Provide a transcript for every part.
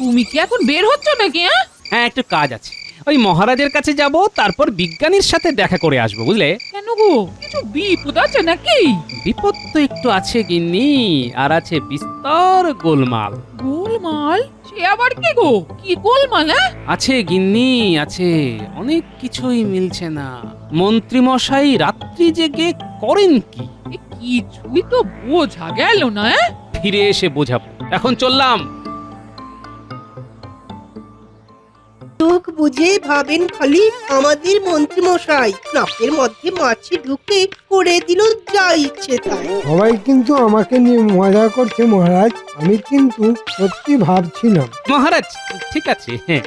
তুমি কি এখন বের হচ্ছ নাকি? হ্যাঁ হ্যাঁ, একটু কাজ আছে। ওই মহারাজের কাছে যাব, তারপর বিজ্ঞানীর সাথে দেখা করে আসবো, বুঝলে? কেন গো, কিছু বিপদ আছে নাকি? বিপদ তো একটু আছে গিন্নি, আর আছে বিস্তর গোলমাল। গোলমাল? সে আবার কি গো? কি গোলমাল? আছে গিন্নি, আছে। অনেক কিছুই মিলছে না। মন্ত্রী মশাই রাত্রি জেগে করেন কি? কিছুই তো বোঝা গেল না। ফিরে এসে বোঝাবো। এখন চললাম। চোখ বুঝে ভাবেন খালি আমাদের মন্ত্রী মশাই নাকের মধ্যে মাছি ঢুকে করে দিল যা ইচ্ছে তাই। সবাই কিন্তু আমাকে নিয়ে মজা করছে মহারাজ, আমি কিন্তু সত্যি ভাবছিলাম। মহারাজ, ঠিক আছে, হ্যাঁ,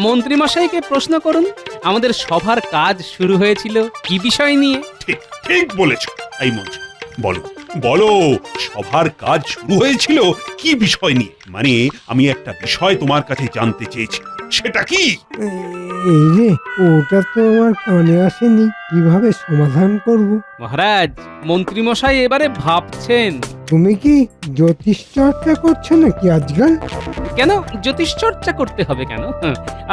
মন্ত্রী মশাইকে প্রশ্ন করুন। আমাদের সভার কাজ শুরু হয়েছিল কি বিষয় নিয়ে? ঠিক ঠিক বলেছ। এই মন্ত্রী, বলো বলো, সভার কাজ শুরু হয়েছিল কি বিষয় নিয়ে? মানে আমি একটা বিষয় তোমার কাছে জানতে চেয়েছি, সেটা কি? এই রে, ওটা তো আমার কানে আসেনি, কিভাবে সমাধান করব? মহারাজ, মন্ত্রী মশাই এবারে ভাবছেন। তুমি কি জ্যোতিষ চর্চা করছো নাকি আজকাল? কেন জ্যোতিষ চর্চা করতে হবে কেন?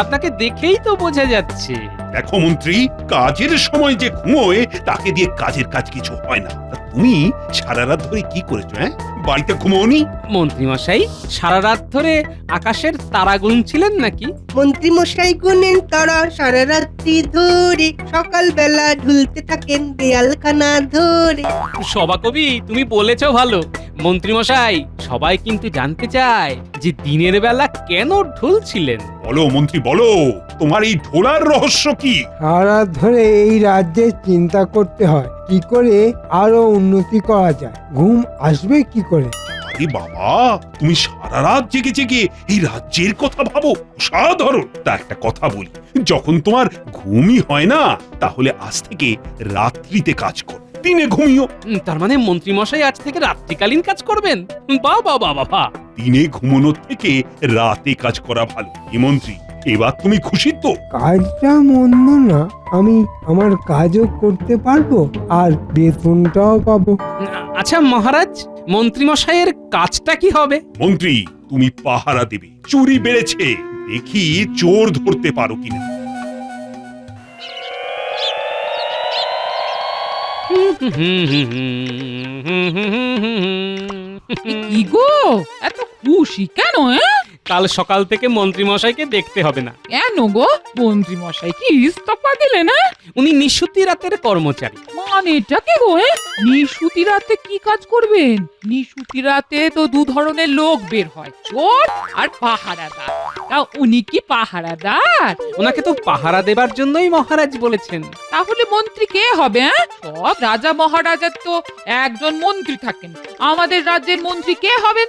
আপনাকে দেখেই তো বোঝা যাচ্ছে। দেখো মন্ত্রী, কাজের সময় যে ঘুমোয় তাকে দিয়ে কাজের কাজ কিছু হয় না। তা তুমি সারা রাত ধরে কি করেছো? হ্যাঁ, বাড়িতে ঘুমোনি? মন্ত্রী মশাই সারা রাত ধরে আকাশের তারা গুনছিলেন নাকি? মন্ত্রী মশাই গুনেন তারা সারা রাত্রি ধরে, সকালবেলা ঢুলতে থাকেন দেয়ালখানা ধরে। সভাকবি, তুমি বলেছো ভালো। মন্ত্রী মশাই, সবাই কিন্তু জানতে চায় যে দিনের বেলা কেন ঢুলছিলেন। বলো মন্ত্রী, বলো, তোমার এই ঢোলার রহস্য কি? সারা ধরে এই রাজ্যে চিন্তা করতে হয় কি করে আরো উন্নতি করা যায়, ঘুম আসবে কি করে। আরে বাবা, তুমি সারা রাত জেগে জেগে এই রাজ্যের কথা ভাবো, অসাধারণ। তা একটা কথা বলি, যখন তোমার ঘুমই হয় না, তাহলে আজ থেকে রাত্রিতে কাজ করো, দিনে ঘুমিও। তার মানে মন্ত্রী মশাই আজ থেকে রাত্রিকালীন কাজ করবেন? বাহ বাহ বাহ বাহ বাহ। দিনে ঘুমানোর থেকে রাতে কাজ করা ভালো। কি মন্ত্রী, এবার তুমি খুশি তো? কাজটা মন্দ না, আমি আমার কাজও করতে পারবো আর বেতনটাও পাবো। আচ্ছা মহারাজ, মন্ত্রী মশাইয়ের কাজটা কি হবে? মন্ত্রী, তুমি পাহারা দেবে। চুরি বেড়েছে, দেখি চোর ধরতে পারো কিনা। কি গো, এত খুশি কেন? কাল সকাল থেকে মন্ত্রী মশাইকে দেখতে হবে না। কেন গো, মন্ত্রী মশাই কি ইস্তফা দিলেন? উনি নিশুতি রাতের কর্মচারী। মানেটা কি গো? নিশুতি রাতে কি কাজ করবেন? নিশুতি রাতে তো দু ধরনের লোক বের হয়, চোর আর পাহারাদার। তা উনি কি পাহারাদার? ওনাকে তো পাহারা দেবার জন্যই মহারাজ বলেছেন। তাহলে মন্ত্রী কে হবে? সব রাজা মহারাজার তো একজন মন্ত্রী থাকেন, আমাদের রাজ্যের মন্ত্রী কে হবেন?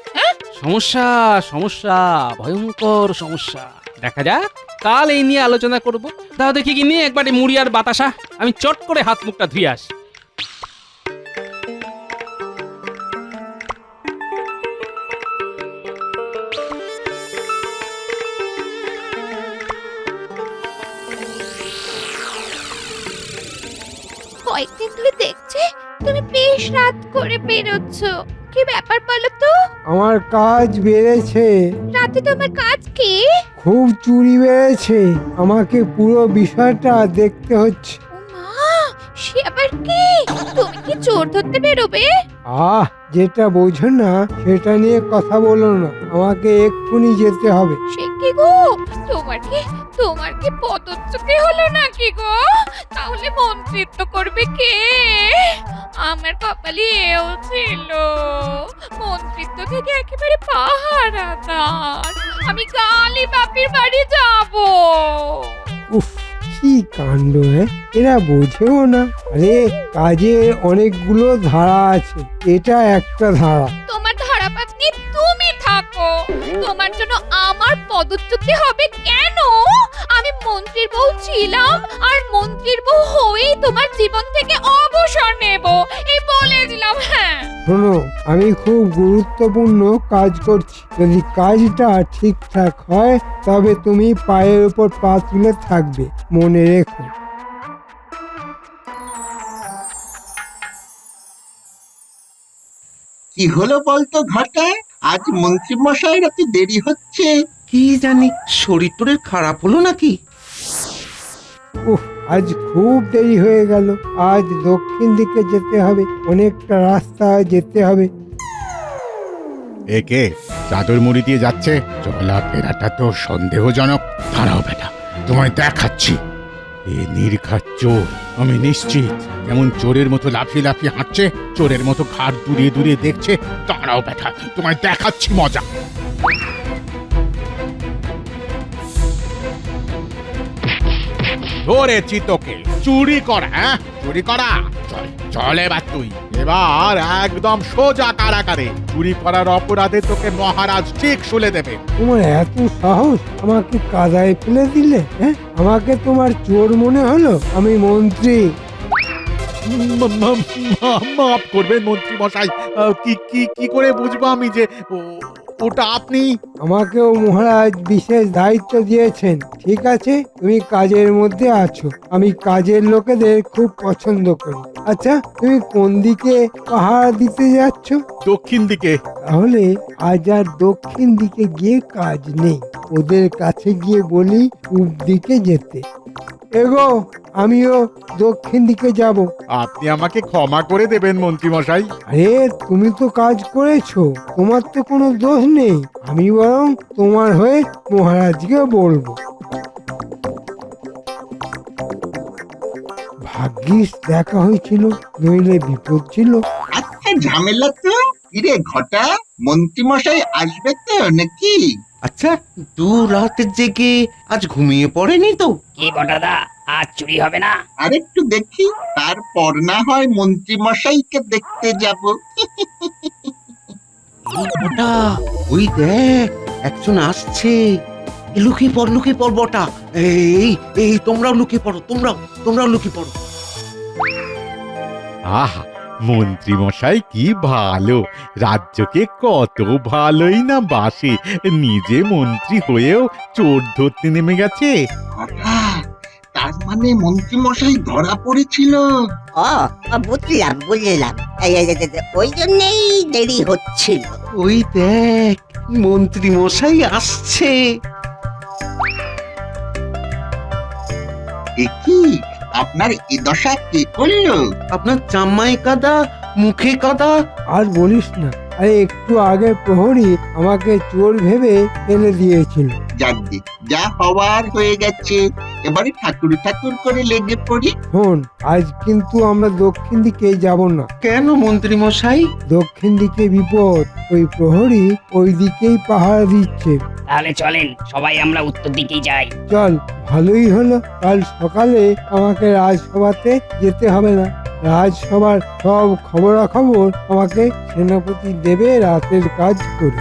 সমস্যা, সমস্যা, ভয়ঙ্কর সমস্যা। দেখা যাক, কাল এই নিয়ে আলোচনা করব। তাও দেখি কি নিয়ে একবারে মুড়ি আর বাতাসা, আমি চট করে হাত মুখটা ধুয়ে আসি। কয়েকদিন ধরে দেখছি তুমি বেশ রাত করে বেরোচ্ছ, কি ব্যাপার বলো তো? আমার কাজ বেড়েছে, রাতে তোমার কাজ কি? খুব চুরি বেড়েছে, আমাকে পুরো বিষয়টা দেখতে হচ্ছে। ও মা, সে আবার কি? তুমি কি চোর ধরতে বেরোবে? যেটা বোঝো না সেটা নিয়ে কথা বলো না, আমাকে এক্ষুনি যেতে হবে। সে কি গো, তোমার কি পদচ্যুতি হলো নাকি গো? তাহলে মন্ত্রিত্ব করবে কে? আমার কপালে এও ছিল, মন্ত্রিত্ব থেকে একেবারে পাহারাদার। আমি কালই বাপের বাড়ি যাব। উফ, কি কাণ্ড! এরা বোঝেও না। আরে কাজে অনেকগুলো ধারা আছে, এটা একটা ধারা। তোমার ধারা পাতনি তুমি থাকো, তোমার জন্য আমার পদচ্যুতি হবে কেন? আমি মন্ত্রীর বউ ছিলাম, আর মন্ত্রীর বউ হয়েই তোমার জীবন থেকে অবসর নেব, এই বলে দিলাম। হ্যাঁ শোনো, আমি খুব গুরুত্বপূর্ণ কাজ করছি, যদি কাজটা ঠিকঠাক হয় তবে তুমি পায়ের উপর পা তুলে থাকবে, মনে রেখো। কি হলো বলতো ঘটা, আজ মন্ত্রী মশাইয়ের এত দেরি হচ্ছে? কি জানি শরীর টরীর খারাপ হলো নাকি? উফ, আজ খুব দেরি হয়ে গেল। আজ দক্ষিণ দিকে যেতে হবে, অনেকটা রাস্তা যেতে হবে। একে চাদর মুড়ি দিয়ে যাচ্ছে, চলাফেরাটা তো সন্দেহজনক। দাঁড়াও বেটা, তোমায় দেখাচ্ছি। এ নির্ঘাত চোর, আমি নিশ্চিত। কেমন চোরের মতো লাফিয়ে লাফিয়ে হাঁটছে, চোরের মতো ঘাট দুরিয়ে দুরিয়ে দেখছে। দাঁড়াও বেটা, তোমায় দেখাচ্ছি মজা। ধরেছি তোকে, চুরি করা। হ্যাঁ, চুরি করা। চল চল, এবার তুই এবার একদম সোজা কারাগারে। চুরি করার অপরাধে তোকে মহারাজ ঠিক শুলে দেবে। তোমার এত সাহস, আমাকে কাদায় ফেলে দিলে? হ্যাঁ, আমাকে তোমার চোর মনে হলো? আমি মন্ত্রী। মাফ করবেন মন্ত্রী মশাই, কি কি কি করে বুঝবো আমি যে ওটা আপনি? আমাকেও মহারাজ বিশেষ দায়িত্ব দিয়েছেন। ঠিক আছে, তুমি কাজের মধ্যে আছো। আমি কাজের লোকেদের খুব পছন্দ করি। আচ্ছা, তুমি কোন দিকে পাহাড় দিতে যাচ্ছ? দক্ষিণ দিকে। তাহলে আজ আর দক্ষিণ দিকে গিয়ে কাজ নেই। ওদের কাছে গিয়ে বলি পূব দিকে যেতে। এগো, আমিও দক্ষিণ দিকে যাব। আপনি আমাকে ক্ষমা করে দেবেন মন্ত্রী মশাই। আরে, তুমি তো কাজ করেছো, তোমার তো কোনো দোষ নেই। আমি বরং তোমার হয়ে মহারাজকে বলবো। ভাগ্যিস দেখা হয়েছিল, নইলে বিপদ ছিল। আচ্ছা, ঝামেলা তো কিরে ঘটা, মন্ত্রী মশাই আসবে তো নাকি? আচ্ছা, দু রাত জেগে আজ ঘুমিয়ে পড়েনি তো? কি বটাদা, আজ চুরি হবে না? আরেকটু দেখি, তারপর না হয় মন্ত্রী মশাইকে দেখতে যাব। বটা, ওই দেখ, একজন আসছে। লুকিয়ে পড় বটা। এই এই, তোমরাও লুকিয়ে পড়ো, তোমরাও লুকিয়ে পড়ো। আহা, মন্ত্রী মশাই কি ভালো, রাজ্যকে কত ভালোই না বাসে। নিজে মন্ত্রী হয়েও চোর ধরতে নেমে গেছে। ঘটা, তার মানে মন্ত্রী মশাই ধরা পড়েছিল। বুঝলাম। ওই জন্যই দেরি হচ্ছিল। ওই দেখ, মন্ত্রী মশাই আসছে। এ কি, আপনার এ দশা কে করলো? আপনার জামায় কাদা, মুখে কাদা। আর বলিস না, আরে একটু আগে প্রহরী আমাকে চোর ভেবে ফেলে দিয়েছিল। যাকগে, যা হওয়ার হয়ে গেছে। এবারে ঠাকুর ঠাকুর করে লেগে পড়ি। শোন, আজ কিন্তু আমরা দক্ষিণ দিকে যাব না। কেন মন্ত্রী মশাই? দক্ষিণ দিকে বিপদ। ওই প্রহরী ওই দিকেই পাহারা দিচ্ছে। তাহলে চলেন, সবাই আমরা উত্তর দিকেই যাই। চল, ভালোই হলো। কাল সকালে আমাকে রাজসভাতে যেতে হবে না। রাজসভার সব খবরাখবর আমাকে সেনাপতি দেবে রাতের কাজ করে।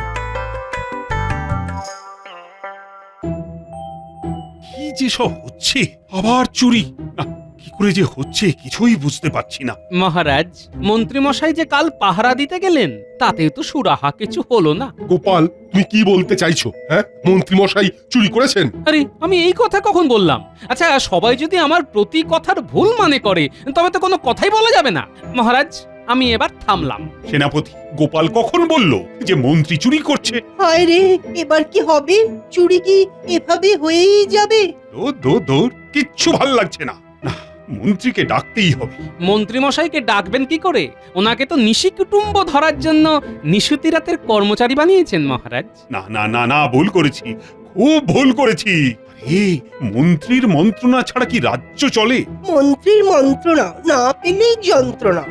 কি যে সব হচ্ছে, আবার চুরি। না, কি করে যে হচ্ছে কিছুই বুঝতে পারছি না। মহারাজ, মন্ত্রী মশাই যে কাল পাহারা দিতে গেলেন, তাতেও তো সুরাহা কিছু হলো না। গোপাল, তুমি কি বলতে চাইছো? হ্যাঁ, মন্ত্রী মশাই চুরি করেছেন? আরে, আমি এই কথা কখন বললাম? আচ্ছা, সবাই যদি আমার প্রতি কথার ভুল মানে করে, তবে তো কোনো কথাই বলা যাবে না। মহারাজ, আমি এবার থামলাম। সেনাপতি, গোপাল কখন বলল যে মন্ত্রী চুরি করছে? হায় রে, এবার কি হবে? চুরি কি এভাবে হয়েই যাবে? দৌড়, কিচ্ছু ভাল লাগছে না। না, মন্ত্রীকে ডাকতেই হবে। মন্ত্রী মশাইকে ডাকবেন কি করে? ওনাকে তো নিশি কুটুম্ব ধরার জন্য নিশুতি রাতের কর্মচারী বানিয়েছেন মহারাজ। না, ভুল করেছি, খুব ভুল করেছি। আরে, মন্ত্রীর মন্ত্রণা ছাড়া কি রাজ্য চলে? মন্ত্রীর মন্ত্রণা না পেলেই যন্ত্রণা।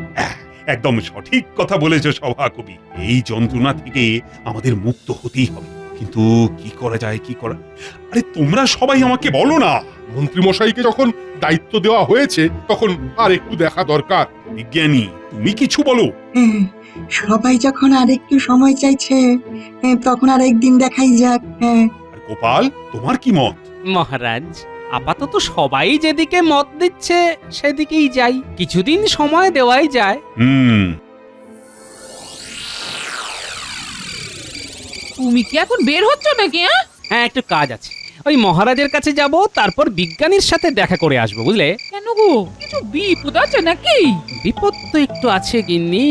একদম সঠিক কথা বলেছ সভাকবি। এই যন্ত্রণা থেকে আমাদের মুক্ত হতেই হবে। কিন্তু কি করা যায়, কি করা? আরে, তোমরা সবাই আমাকে বলো না। মন্ত্রী মশাইকে যখন দায়িত্ব দেওয়া হয়েছে, তখন আর একটু দেখা দরকার। বিজ্ঞানী, তুমি কিছু বলো। সবাই যখন আরেকটু সময় চাইছে, তখন আর একদিন দেখাই যাক। আর গোপাল, তোমার কি মত? মহারাজ, আপাতত সবাই যেদিকে মত দিচ্ছে সেদিকেই যাই। কিছুদিন সময় দেওয়াই যায়। তুমি কি এখন বের হচ্ছ নাকি? হ্যাঁ, একটু কাজ আছে। ওই মহারাজের কাছে যাব, তারপর বিজ্ঞানীর সাথে দেখা করে আসবো, বুঝলে? কেন গো, কিছু বিপদ আছে নাকি? বিপদ তো একটু আছে গিন্নি,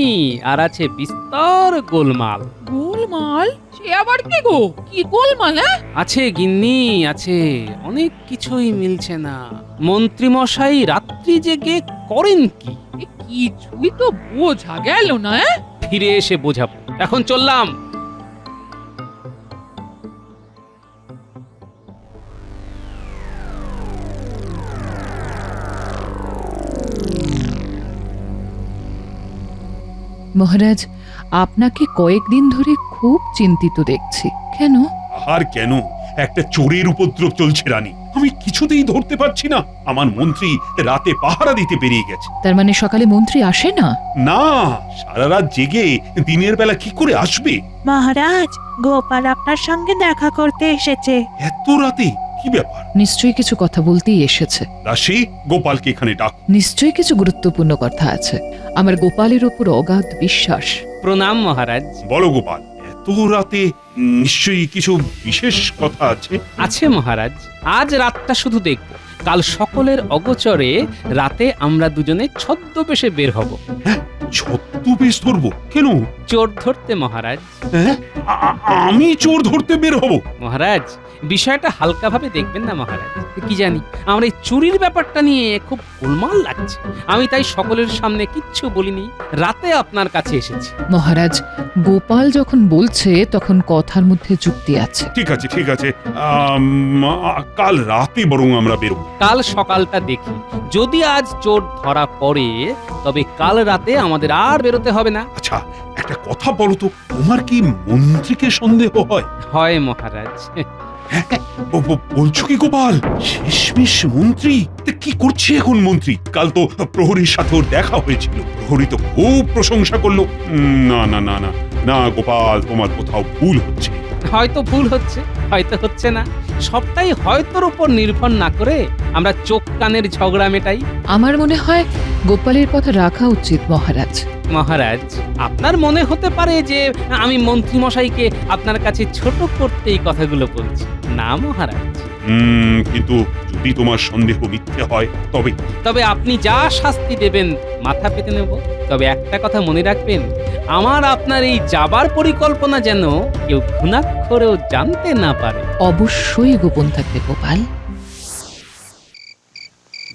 আর আছে বিস্তর গোলমাল। গোলমাল? সে আবার কি গো? কি গোলমাল? আছে গিন্নি আছে, অনেক কিছুই মিলছে না। মন্ত্রী মশাই রাত্রি জেগে করেন কি? কিছুই তো বোঝা গেল না। ফিরে এসে বোঝাবো, এখন চললাম। মহারাজ, আপনাকে কয়েকদিন ধরে খুব চিন্তিত দেখছি। কেন? আর কেন, একটা চোরের উপদ্রব চলছে রানী। আমি কিছুতেই ধরতে পারছি না। আমার মন্ত্রী রাতে পাহারা দিতে বেরিয়ে গেছে। তার মানে সকালে মন্ত্রী আসে না? না, সারা রাত জেগে দিনের বেলা কি করে আসবে? মহারাজ, গোপাল আপনার সঙ্গে দেখা করতে এসেছে। এত রাতে? কি ব্যাপার? নিশ্চয়ই কিছু কথা বলতেই এসেছে। দাসী, গোপালকে এখানে ডাক। নিশ্চয়ই কিছু গুরুত্বপূর্ণ কথা আছে। আমার গোপালের উপর অগাধ বিশ্বাস। প্রণাম মহারাজ। বলো গোপাল, এত রাতে নিশ্চয়ই কিছু বিশেষ কথা আছে। আছে মহারাজ, আজ রাতটা শুধু দেখব। কাল সকলের অগোচরে রাতে আমরা দুজনে ছদ্মবেশে বের হব। ছদ্মবেশ ধরবো? কেন? চোর ধরতে মহারাজ। হ্যাঁ? আমি চোর ধরতে বের হব? মহারাজ, বিষয়টা হালকাভাবে দেখবেন না মহারাজ। কি জানি আমার এই চুরির ব্যাপারটা নিয়ে খুব গোলমাল লাগছে। আমি তাই সকলের সামনে কিচ্ছু বলিনি, রাতে আপনার কাছে এসেছি। মহারাজ, গোপাল যখন বলছে তখন কথার মধ্যে যুক্তি আছে। ঠিক আছে ঠিক আছে, কাল রাতে বরং আমরা বেরোবো। কাল সকালটা দেখি, যদি আজ চোর ধরা পড়ে তবে কাল রাতে আমাদের আর বেরোতে হবে না। আচ্ছা, একটা কথা বলো তো, তোমার কি মন্ত্রীকে সন্দেহ হয়? হয় মহারাজ। বলছো কি গোপাল? শেষমেশ মন্ত্রী? তা কি করছে এখন মন্ত্রী? কাল তো প্রহরীর সাথে ওর দেখা হয়েছিল, প্রহরী তো খুব প্রশংসা করলো। না না না না না গোপাল, তোমার কোথাও ভুল হচ্ছে। হয়তো ভুল হচ্ছে, হয়তো হচ্ছে না। সবটাই হয়তোর উপর নির্ভর না করে আমরা চোখ কানের ঝগড়া মেটাই। আমার মনে হয় গোপালের কথা রাখা উচিত মহারাজ। মহারাজ, আপনার মনে হতে পারে যে আমি মন্ত্রী মশাইকে আপনার কাছে ছোট করতে এই কথাগুলো বলছি। না মহারাজ। কিন্তু যদি তোমার সন্দেহ মিথ্যে হয় তবে? তবে আপনি যা শাস্তি দেবেন মাথা পেতে নেব। তবে একটা কথা মনে রাখবেন, আমার আপনার এই যাবার পরিকল্পনা যেন কেউ ঘুণাক্ষরেও জানতে না পারে। অবশ্যই গোপন থাকবে গোপাল।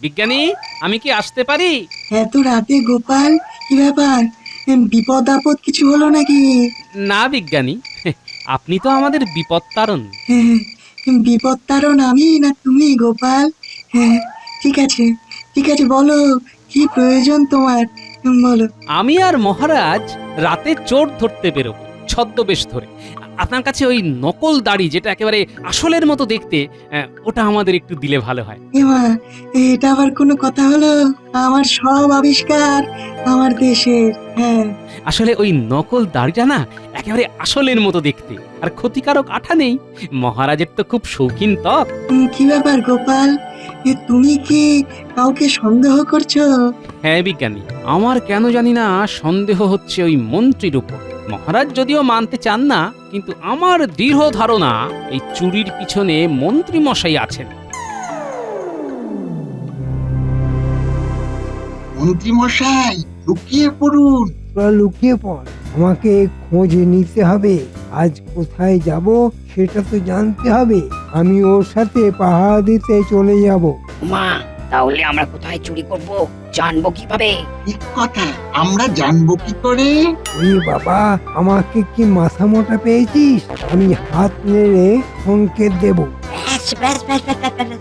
বিজ্ঞানী, আমি কি আসতে পারি? এত রাতে গোপাল, কি ব্যাপার? বিপদ আপদ কিছু হলো নাকি? না বিজ্ঞানী, আপনি তো আমাদের বিপদ তারণ। বিপদ তারণ আমি না তুমি গোপাল? হ্যাঁ, ঠিক আছে ঠিক আছে, বলো কি প্রয়োজন তোমার, বলো। আমি আর মহারাজ রাতে চোর ধরতে বেরোবো, ছদ্মবেশ ধরে। আপনার কাছে ওই নকল দাড়ি যেটা একেবারে আসলের মতো দেখতে, ওটা আমাদের একটু দিলে ভালো হয়। এমা, এটা আবার কোনো কথা হলো? আমার সব আবিষ্কার আমার দেশের। হ্যাঁ, আসলে ওই নকল দাড়িটা না একেবারে আসলের মতো দেখতে, আর ক্ষতিকারক আঠা নেই। মহারাজের তো খুব শৌখিন ত্বক। কি ব্যাপার গোপাল, তুমি কি কাউকে সন্দেহ করছো? হ্যাঁ বিজ্ঞানী, আমার কেন জানি না সন্দেহ হচ্ছে ওই মন্ত্রীর উপর। মহারাজ যদিও মানতে চান না, কিন্তু আমার দৃঢ় ধারণা এই চুরির পিছনে মন্ত্রী মশাই আছেন। মন্ত্রী মশাই, লুকিয়ে পড়ুন। তোরা লুকিয়ে পড়, আমাকে খোঁজ নিতে হবে। আজ কোথায় যাব সেটা তো জানতে হবে। আমি ওর সাথে পাহারা দিতে চলে যাব। মা, তাহলে আমরা কোথায় চুরি করব, জানবো কিভাবে? ঠিক কথা, আমরা জানবো কি করে? ওরে বাবা, আমাকে কি মাথা মোটা পেয়েছিস? আমি হাত নেড়ে সংকেত দেব। ব্যাস ব্যাস ব্যাস ব্যাস ব্যাস, ব্যাস।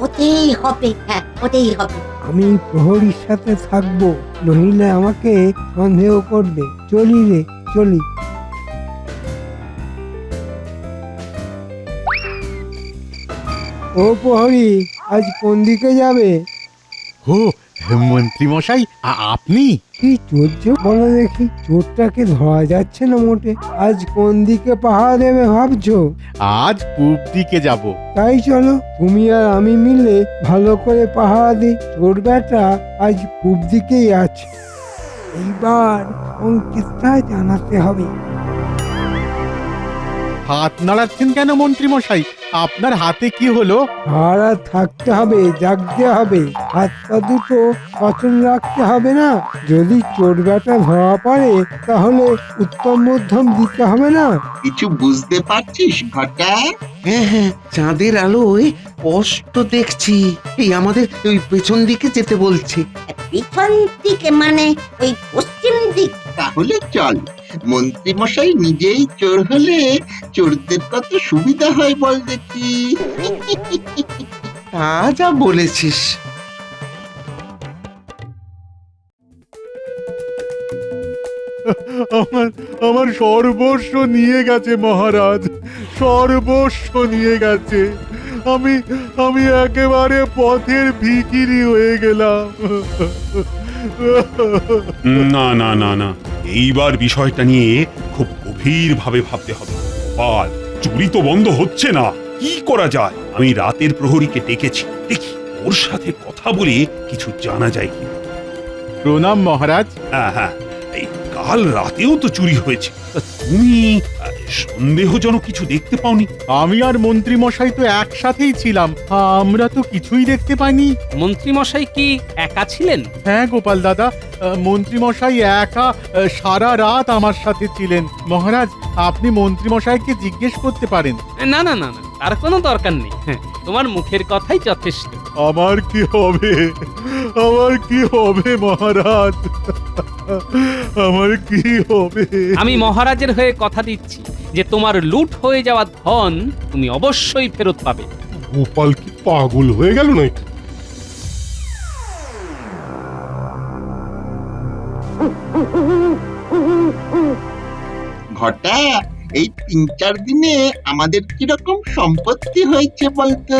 ওতেই হবে, হ্যাঁ ওতেই হবে। আমি প্রহরীর সাথে থাকবো, নইলে আমাকে সন্দেহ করবে। চলি রে, চলি। ও প্রহরী, আজ কোন দিকে যাবে? ও মন্ত্রী মশাই, আপনি? কি চোরছে বলো দেখি, চোরটাকে ধরা যাচ্ছে না মোটে। আজ কোন দিকে পাহারা দেবে ভাবছো? আজ পূব দিকে যাব। তাই চলো, তুমি আর আমি মিলে ভালো করে পাহারা দিই। চোর বেটা আজ পূব দিকেই আছে। এইবার সংকেতটা জানাতে হবে। হাত নাড়াচ্ছেন কেন মন্ত্রী মশাই? আপনার হাতে কি হলো? সারা থাকতে হবে, জাগতে হবে, হাত পা দুটো সচল রাখতে হবে না? যদি চোর বেটা ধরা পড়ে তাহলে উত্তম মধ্যম দিতে হবে না? কিছু বুঝতে পারছিস ঘটা? হ্যাঁ হ্যাঁ, চাঁদের আলোয় স্পষ্ট দেখছি। এই আমাদের ওই পেছন দিকে যেতে বলছে। পিছন দিকে মানে ওই পশ্চিম দিক। তাহলে চল, মন্ত্রী মশাই নিজেই চোর হলে চোরদের কত সুবিধা হয় বল দেখি। তা যা বলেছিস। আমার সর্বস্ব নিয়ে গেছে মহারাজ, সর্বস্ব নিয়ে গেছে। আমি একেবারে পথের ভিখিরি হয়ে গেলাম। না না না না, এইবার বিষয়টা নিয়ে খুব গভীরভাবে ভাবতে হবে। গোপাল, চুরি তো বন্ধ হচ্ছে না, কি করা যায়? আমি রাতের প্রহরীকে ডেকেছি, দেখি ওর সাথে কথা বলে কিছু জানা যায় কি। প্রণাম মহারাজ। হ্যাঁ হ্যাঁ, এই কাল রাতেও তো চুরি হয়েছে, তা তুমি সন্দেহজনক কিছু দেখতে পাওনি? আমি আর মন্ত্রী মশাই তো একসাথেই ছিলাম, আমরা তো কিছুই দেখতে পাইনি। মন্ত্রী মশাই কি একা ছিলেন? হ্যাঁ গোপাল দাদা, মন্ত্রী মশাই একা সারা রাত আমার সাথে ছিলেন। মহারাজ, আপনি মন্ত্রী মশাইকে জিজ্ঞেস করতে পারেন। না না না না, তার কোনো দরকার নেই। হ্যাঁ, তোমার মুখের কথাই যথেষ্ট। আমার কি হবে, আমার কি হবে মহারাজ, আমার কি হবে? আমি মহারাজের হয়ে কথা দিচ্ছি যে তোমার লুট হয়ে যাওয়া ধন তুমি অবশ্যই ফেরত পাবে। গোপাল কি পাগল হয়ে গেল নাকি? ঘটা, এই ৩-৪ দিনে আমাদের কিরকম সম্পত্তি হয়েছে বলতো?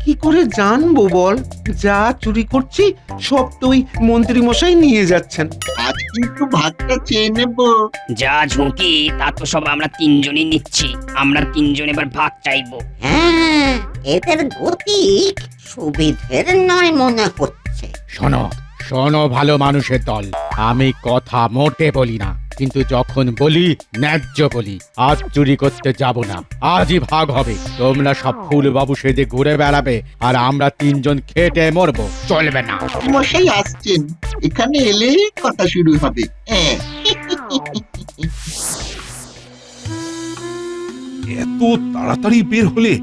কি করে জানবো বল? যা চুরি করছি সব তো ওই মন্ত্রী মশাই নিয়ে যাচ্ছেন। আজ কিন্তু ভাগটা চেয়ে নেব। যা ঝুঁকি তা তো সব আমরা তিনজনই নিচ্ছি। আমরা তিনজন এবার ভাগ চাইবো। হ্যাঁ, এদের গতি সুবিধের নয় মনে হচ্ছে। শোনো শোনো ভালো মানুষের দল, আমি কথা মোটে বলি না, কিন্তু যখন বলি ন্যায্য বলি। আজ চুরি করতে যাব না, আজই ভাগ হবে। তোমরা সব ফুল বাবু সেজে ঘুরে বেড়াবে আর আমরা তিনজন খেটে মরবো, চলবে না। মশাই আসছেন, এখানে এলেই কথা শুরু হবে। হ্যাঁ, এত তাড়াতাড়ি বের হলে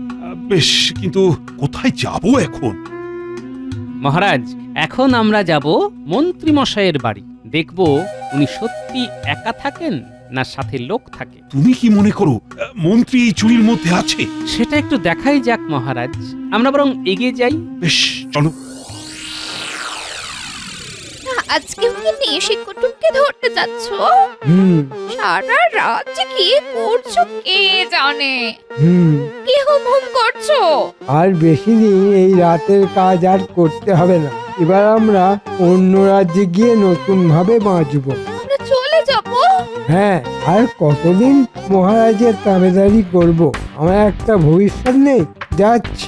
বেশ, কিন্তু কোথায় যাব এখন? মহারাজ, এখন আমরা যাব মন্ত্রী মশাইয়ের বাড়ি। দেখব উনি সত্যি একা থাকেন না সাথে লোক থাকে। তুমি কি মনে করো মন্ত্রী এই চুরির মধ্যে আছে? সেটা একটু দেখাই যাক মহারাজ, আমরা বরং এগিয়ে যাই। বেশ, চলো। আজকে কি নিশি কুটুমকে ধরতে যাচ্ছ? সারা রাত যে কি করছো কে জানে। কি হুম হুম করছো? আর বেশি দিন এই রাতের কাজ আর করতে হবে না। এবার আমরা অন্য রাজ্যে গিয়ে নতুন ভাবে বাঁচবো। আমরা চলে যাব? হ্যাঁ, আর কতদিন মহারাজের তাবেদারি করব? আমার একটা ভবিষ্যৎ নেই, যাচ্ছি।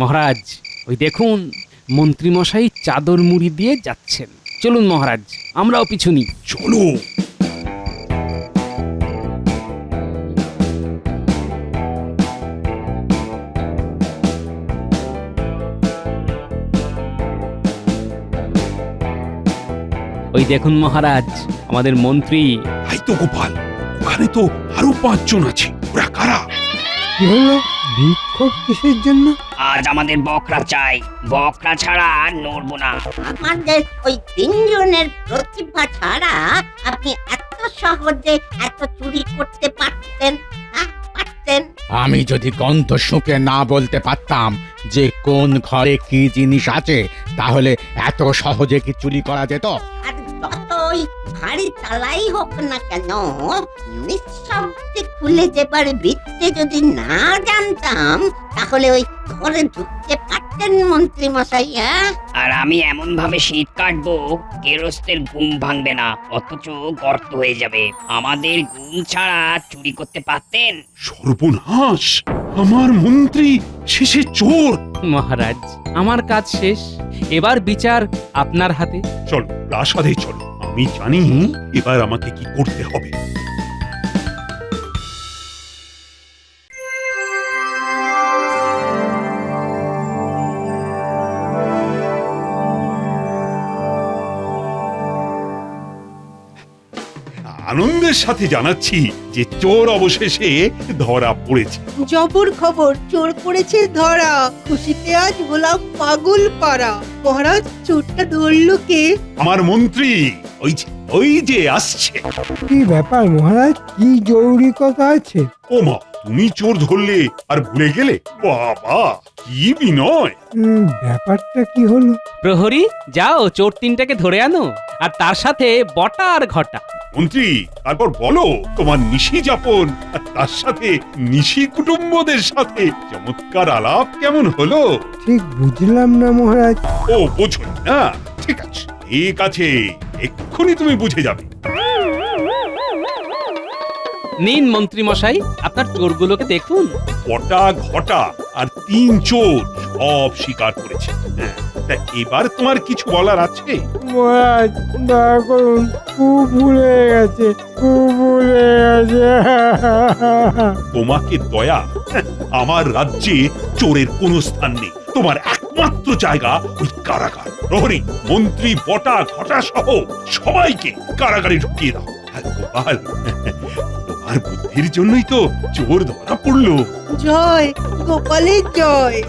মহারাজ, ওই দেখুন মন্ত্রী মশাই চাদর মুড়ি দিয়ে যাচ্ছেন। চলুন মহারাজ, আমরাও পিছু নিই। চলো। ওই দেখুন মহারাজ, আমাদের মন্ত্রী। তাই তো গোপাল, ওখানে তো আরো ৫ জন আছে। ওরা কারা? কি হলো? বিক্ষোভ কিসের জন্য? আজ আমাদের বকরা চাই, বকরা ছাড়া আর নড়বো না। আমাদের ওই ৩ জনের প্রতিভা ছাড়া আপনি এত সহজে এত চুরি করতে পারতেন? পারতেন? আমি যদি গন্ধ শুঁকে না বলতে পারতাম যে কোন ঘরে কি জিনিস আছে, তাহলে এত সহজে কি চুরি করা যেত? আর যতই ভারী তালাই হোক না কেন, নিঃশব্দে খুলে যেবার বিদ্যে যদি না জানতাম, তাহলে ওই ঘরে ঢুকতে পারতাম কাটছেন মন্ত্রী মশাই? হ্যাঁ, আর আমি এমন ভাবে শীত কাটবো গেরস্তের ঘুম ভাঙবে না, অথচ গর্ত হয়ে যাবে। আমাদের ঘুম ছাড়া চুরি করতে পারতেন? সর্বনাশ, আমার মন্ত্রী শেষে চোর। মহারাজ আমার কাজ শেষ, এবার বিচার আপনার হাতে। চলো প্রাসাদে চলো, আমি জানি এবার আমাকে কি করতে হবে। আনন্দের সাথে জানাচ্ছি যে চোর অবশেষে ধরা পড়েছে। জবর খবর, চোর পড়েছে ধরা। খুশিতে আজ হলাম পাগল পাড়া। মহারাজ, চোরটা ধরলো কে? আমার মন্ত্রী ওই যে আসছে। কি ব্যাপার মহারাজ, কি জরুরি কথা আছে? ওমা, তুমি চোর ধরলে আর ভুলে গেলে? বাবা, কি বিনয়! ব্যাপারটা কি হলো? প্রহরী, যাও চোর তিনটাকে ধরে আনো, আর তার সাথে বটা আর ঘটা। মন্ত্রী, তারপর বলো তোমার নিশি যাপন আর তার সাথে নিশি কুটুম্বদের সাথে চমৎকার আলাপ কেমন হলো? ঠিক বুঝলাম না মহারাজ। ও, বোঝো না? ঠিক আছে, ঠিক আছে, এক্ষুনি তুমি বুঝে যাবে। নিন মন্ত্রী মশাই, আপনার চোরগুলোকে দেখুন। বটা, ঘটা আর তিন চোর সব স্বীকার করেছে। হ্যাঁ, তা এবার তোমার কিছু বলার আছে? মহারাজ দয়া করুন, খুব ভুল হয়ে গেছে, খুব ভুল হয়ে গেছে। তোমাকে দয়া? হ্যাঁ, আমার রাজ্যে চোরের কোনো স্থান নেই। তোমার একমাত্র জায়গা ওই কারাগার। প্রহরী, মন্ত্রী, বটা, ঘটা সহ সবাইকে কারাগারে ঢুকিয়ে দাও। আর গোপাল, তোমার বুদ্ধির জন্যই তো চোর ধরা পড়লো। জয় গোপালের জয়।